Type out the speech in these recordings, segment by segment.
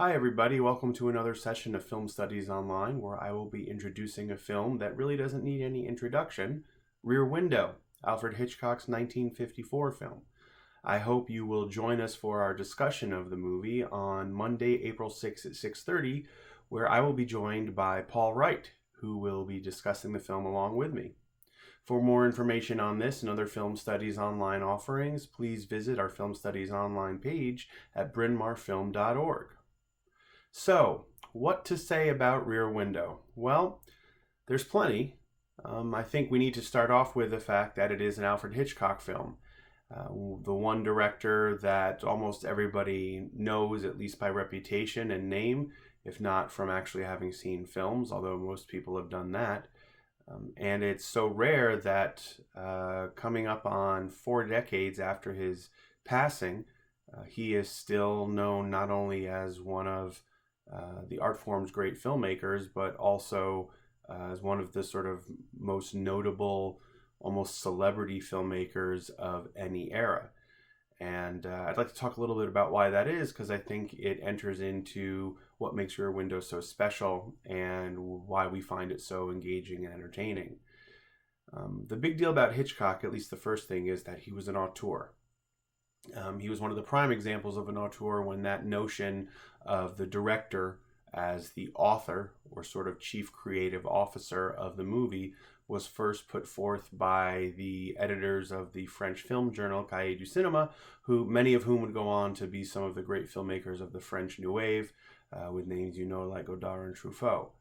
Hi everybody, welcome to another session of Film Studies Online where I will be introducing a film that really doesn't need any introduction, Rear Window, Alfred Hitchcock's 1954 film. I hope you will join us for our discussion of the movie on Monday, April 6th at 6:30, where I will be joined by Paul Wright, who will be discussing the film along with me. For more information on this and other Film Studies Online offerings, please visit our Film Studies Online page at brynmarfilm.org. So, what to say about Rear Window? Well, there's plenty. I think we need to start off with the fact that it is an Alfred Hitchcock film. The one director that almost everybody knows, at least by reputation and name, if not from actually having seen films, although most people have done that. And it's so rare that coming up on 4 decades after his passing, he is still known not only as one of the art form's great filmmakers, but also as one of the sort of most notable, almost celebrity filmmakers of any era. And I'd like to talk a little bit about why that is, because I think it enters into what makes Rear Window so special and why we find it so engaging and entertaining. The big deal about Hitchcock, at least the first thing, is that he was an auteur. He was one of the prime examples of an auteur when that notion of the director as the author or sort of chief creative officer of the movie was first put forth by the editors of the French film journal Cahiers du Cinéma, many of whom would go on to be some of the great filmmakers of the French New Wave, with names like Godard and Truffaut.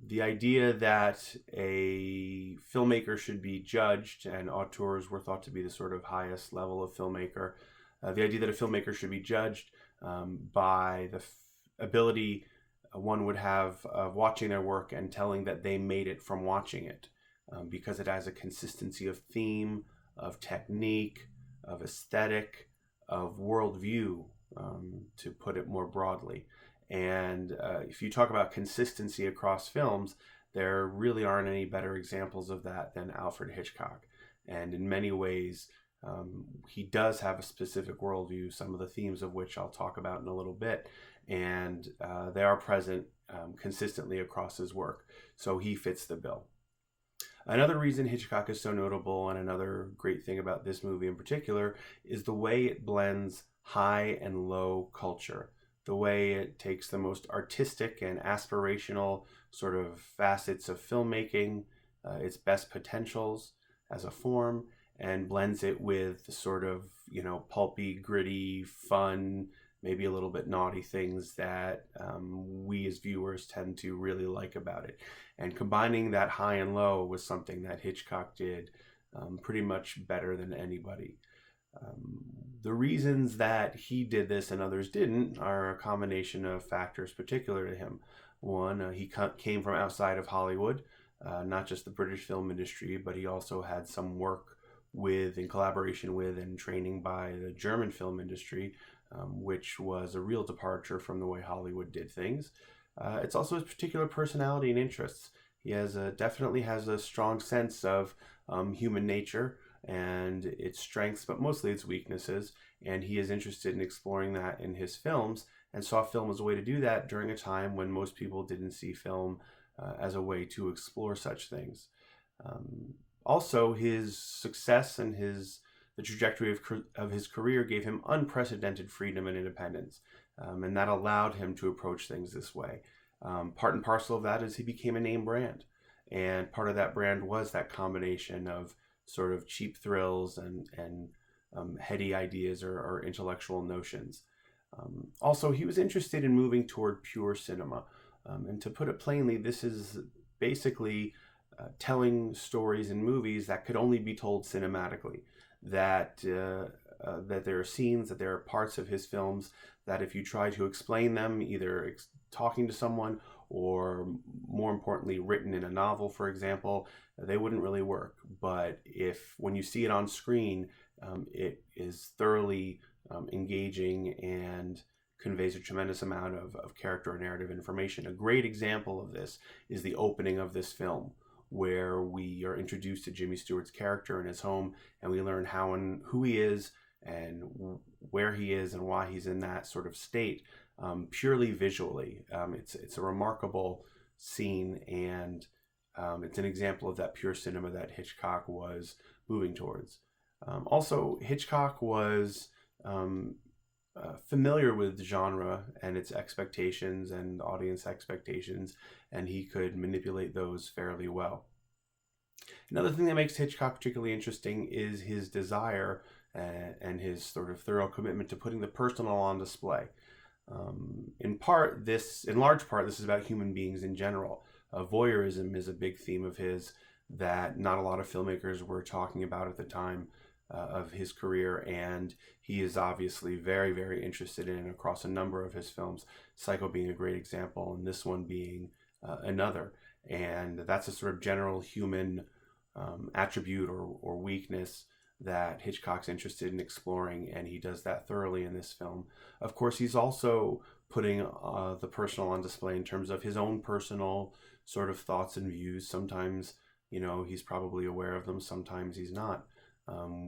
The idea that a filmmaker should be judged, and auteurs were thought to be the sort of highest level of filmmaker, the idea that a filmmaker should be judged by the ability one would have of watching their work and telling that they made it from watching it, because it has a consistency of theme, of technique, of aesthetic, of worldview, to put it more broadly. And if you talk about consistency across films, there really aren't any better examples of that than Alfred Hitchcock. And in many ways, he does have a specific worldview, some of the themes of which I'll talk about in a little bit. And they are present consistently across his work. So he fits the bill. Another reason Hitchcock is so notable, and another great thing about this movie in particular, is the way it blends high and low culture. The way it takes the most artistic and aspirational sort of facets of filmmaking, its best potentials as a form, and blends it with the sort of, pulpy, gritty, fun, maybe a little bit naughty things that we as viewers tend to really like about it. And combining that high and low was something that Hitchcock did pretty much better than anybody. The reasons that he did this and others didn't are a combination of factors particular to him. One, he came from outside of Hollywood, not just the British film industry, but he also had some work in collaboration with and training by the German film industry, which was a real departure from the way Hollywood did things. It's also his particular personality and interests. He definitely has a strong sense of human nature and its strengths, but mostly its weaknesses, and he is interested in exploring that in his films, and saw film as a way to do that during a time when most people didn't see film as a way to explore such things. Also, his success and the trajectory of his career gave him unprecedented freedom and independence, and that allowed him to approach things this way. Part and parcel of that is he became a name brand, and part of that brand was that combination of sort of cheap thrills and heady ideas or intellectual notions. Also, he was interested in moving toward pure cinema. And to put it plainly, this is basically telling stories in movies that could only be told cinematically. That there are scenes, that there are parts of his films that if you try to explain them, either talking to someone or more importantly written in a novel, for example, they wouldn't really work. But when you see it on screen, it is thoroughly engaging and conveys a tremendous amount of character and narrative information. A great example of this is the opening of this film, where we are introduced to Jimmy Stewart's character in his home, and we learn how and who he is and where he is and why he's in that sort of state. purely visually. It's a remarkable scene, and it's an example of that pure cinema that Hitchcock was moving towards. Also, Hitchcock was familiar with the genre and its expectations and audience expectations, and he could manipulate those fairly well. Another thing that makes Hitchcock particularly interesting is his desire and his sort of thorough commitment to putting the personal on display. In large part, this is about human beings in general. Voyeurism is a big theme of his that not a lot of filmmakers were talking about at the time of his career, and he is obviously very, very interested in across a number of his films, Psycho being a great example, and this one being another. And that's a sort of general human attribute or weakness that Hitchcock's interested in exploring, and he does that thoroughly in this film. Of course, he's also putting the personal on display in terms of his own personal sort of thoughts and views. Sometimes, he's probably aware of them, sometimes he's not.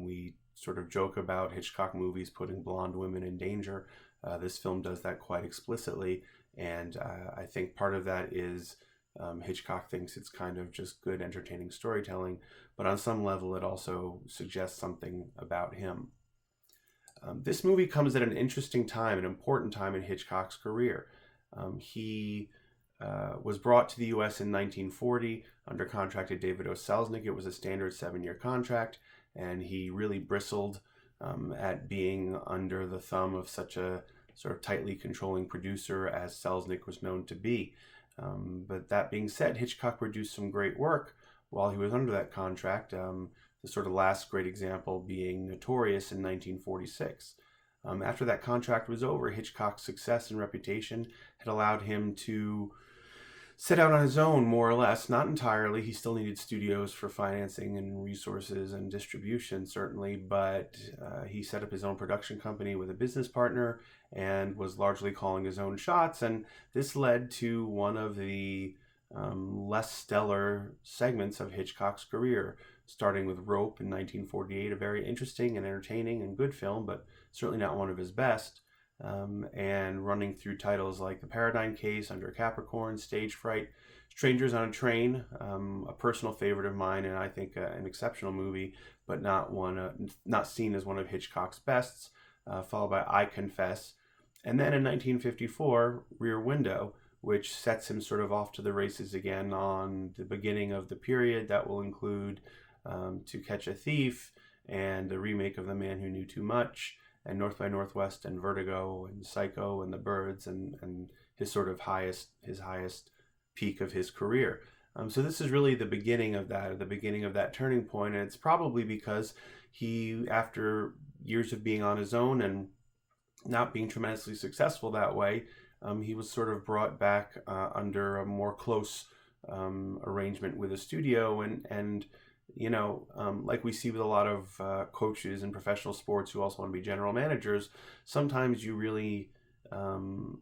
We sort of joke about Hitchcock movies putting blonde women in danger. This film does that quite explicitly, and I think part of that is Hitchcock thinks it's kind of just good, entertaining storytelling, but on some level it also suggests something about him. This movie comes at an interesting time, an important time in Hitchcock's career. He was brought to the U.S. in 1940 under contract to David O. Selznick. It was a standard 7-year contract, and he really bristled at being under the thumb of such a sort of tightly controlling producer as Selznick was known to be. But that being said, Hitchcock produced some great work while he was under that contract, the sort of last great example being Notorious in 1946. After that contract was over, Hitchcock's success and reputation had allowed him to set out on his own, more or less, not entirely. He still needed studios for financing and resources and distribution, certainly, but he set up his own production company with a business partner and was largely calling his own shots, and this led to one of the less stellar segments of Hitchcock's career, starting with Rope in 1948, a very interesting and entertaining and good film, but certainly not one of his best. And running through titles like The Paradigm Case, Under Capricorn, Stage Fright, Strangers on a Train, a personal favorite of mine, and I think an exceptional movie, but not seen as one of Hitchcock's bests, followed by I Confess. And then in 1954, Rear Window, which sets him sort of off to the races again on the beginning of the period that will include To Catch a Thief and the remake of The Man Who Knew Too Much, and North by Northwest, and Vertigo, and Psycho, and The Birds, and his sort of highest peak of his career. So this is really the beginning of that turning point, and it's probably because he, after years of being on his own and not being tremendously successful that way, he was sort of brought back under a more close arrangement with a studio, and like we see with a lot of coaches in professional sports who also want to be general managers, sometimes you really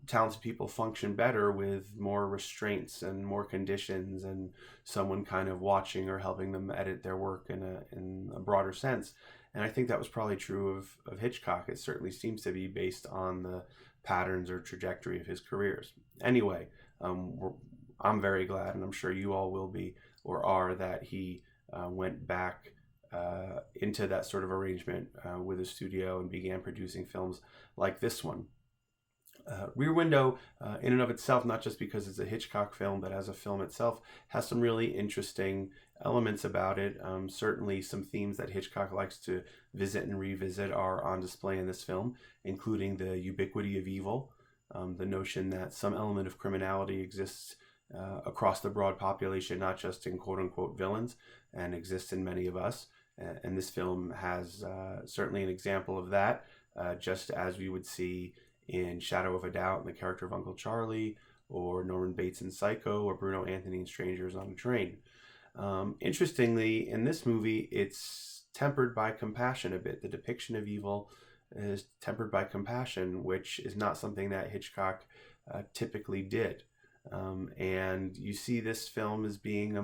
talented people function better with more restraints and more conditions and someone kind of watching or helping them edit their work in a broader sense. And I think that was probably true of Hitchcock. It certainly seems to be based on the patterns or trajectory of his careers. Anyway, I'm very glad, and I'm sure you all will be or are, that he went back into that sort of arrangement with a studio and began producing films like this one. Rear Window, in and of itself, not just because it's a Hitchcock film, but as a film itself, has some really interesting elements about it. Certainly some themes that Hitchcock likes to visit and revisit are on display in this film, including the ubiquity of evil, the notion that some element of criminality exists across the broad population, not just in quote-unquote villains, and exists in many of us. And this film has certainly an example of that, just as we would see in Shadow of a Doubt in the character of Uncle Charlie, or Norman Bates in Psycho, or Bruno Anthony in Strangers on a Train. Interestingly, in this movie, it's tempered by compassion a bit. The depiction of evil is tempered by compassion, which is not something that Hitchcock typically did. And you see this film as being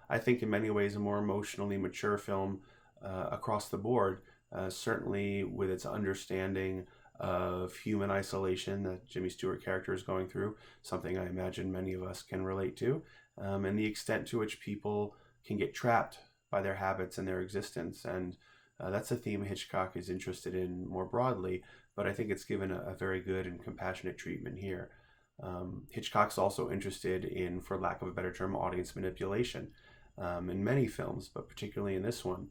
I think in many ways, a more emotionally mature film across the board, certainly with its understanding of human isolation that Jimmy Stewart character is going through, something I imagine many of us can relate to, and the extent to which people can get trapped by their habits and their existence. And that's a theme Hitchcock is interested in more broadly, but I think it's given a very good and compassionate treatment here. Hitchcock's also interested in, for lack of a better term, audience manipulation in many films, but particularly in this one.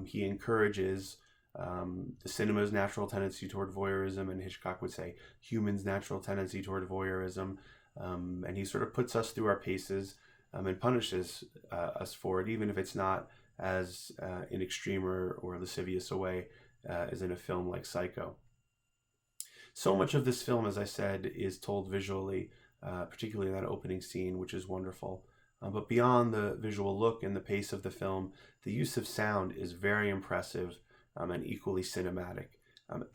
He encourages the cinema's natural tendency toward voyeurism, and Hitchcock would say humans' natural tendency toward voyeurism, and he sort of puts us through our paces and punishes us for it, even if it's not as in extreme or lascivious a way as in a film like Psycho. So much of this film, as I said, is told visually, particularly in that opening scene, which is wonderful. But beyond the visual look and the pace of the film, the use of sound is very impressive and equally cinematic.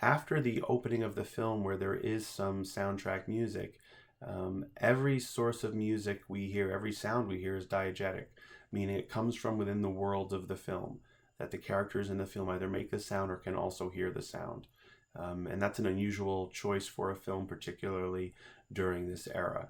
After the opening of the film, where there is some soundtrack music, every source of music we hear, every sound we hear is diegetic, meaning it comes from within the world of the film, that the characters in the film either make the sound or can also hear the sound. And that's an unusual choice for a film, particularly during this era.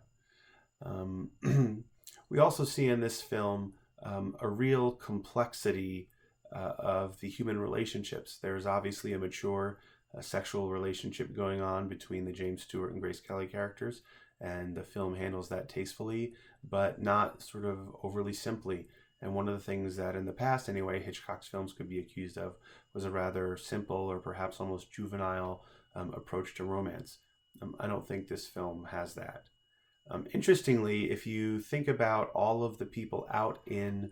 We also see in this film a real complexity of the human relationships. There's obviously a mature sexual relationship going on between the James Stewart and Grace Kelly characters, and the film handles that tastefully, but not sort of overly simply. And one of the things that in the past, anyway, Hitchcock's films could be accused of was a rather simple or perhaps almost juvenile approach to romance. I don't think this film has that. Interestingly, if you think about all of the people out in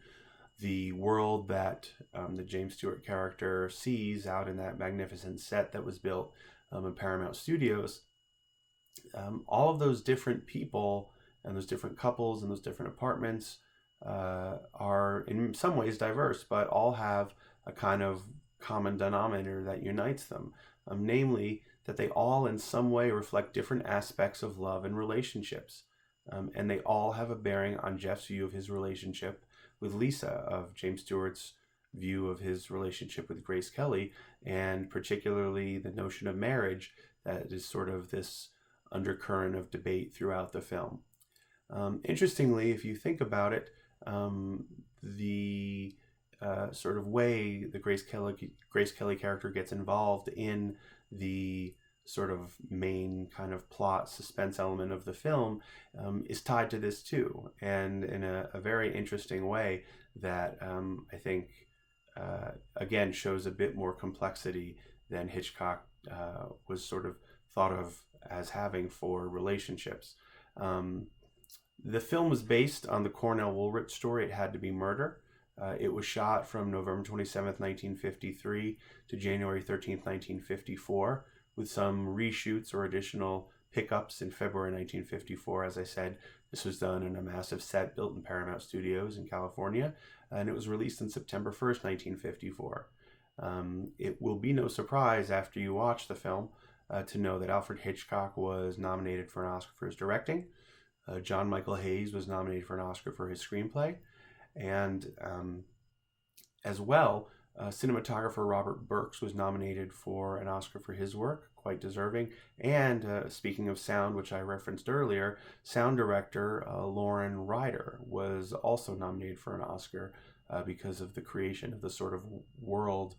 the world that the James Stewart character sees out in that magnificent set that was built in Paramount Studios, all of those different people and those different couples and those different apartments are in some ways diverse, but all have a kind of common denominator that unites them, namely that they all in some way reflect different aspects of love and relationships. And they all have a bearing on Jeff's view of his relationship with Lisa, of James Stewart's view of his relationship with Grace Kelly, and particularly the notion of marriage that is sort of this undercurrent of debate throughout the film. Interestingly, if you think about it, the sort of way the Grace Kelly character gets involved in the sort of main kind of plot suspense element of the film is tied to this too, and in a very interesting way that I think again shows a bit more complexity than Hitchcock was sort of thought of as having for relationships. The film was based on the Cornell Woolrich story, It Had to Be Murder. It was shot from November 27th, 1953 to January 13th, 1954, with some reshoots or additional pickups in February 1954. As I said, this was done in a massive set built in Paramount Studios in California, and it was released on September 1st, 1954. It will be no surprise after you watch the film to know that Alfred Hitchcock was nominated for an Oscar for his directing. John Michael Hayes was nominated for an Oscar for his screenplay. And as well, cinematographer Robert Burks was nominated for an Oscar for his work, quite deserving. And speaking of sound, which I referenced earlier, sound director Lauren Ryder was also nominated for an Oscar because of the creation of the sort of world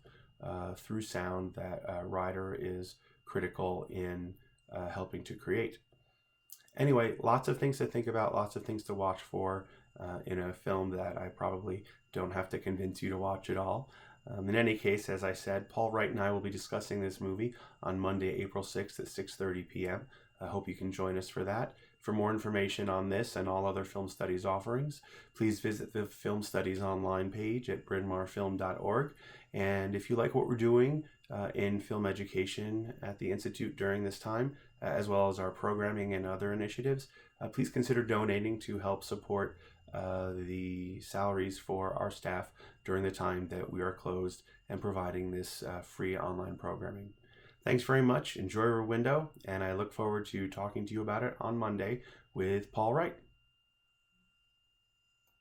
through sound that Ryder is critical in helping to create. Anyway, lots of things to think about, lots of things to watch for in a film that I probably don't have to convince you to watch at all. In any case, as I said, Paul Wright and I will be discussing this movie on Monday, April 6th at 6:30 p.m. I hope you can join us for that. For more information on this and all other film studies offerings, please visit the Film Studies online page at brynmarfilm.org. And if you like what we're doing in film education at the Institute during this time, as well as our programming and other initiatives, please consider donating to help support the salaries for our staff during the time that we are closed and providing this free online programming. Thanks very much. Enjoy your window, and I look forward to talking to you about it on Monday with Paul Wright.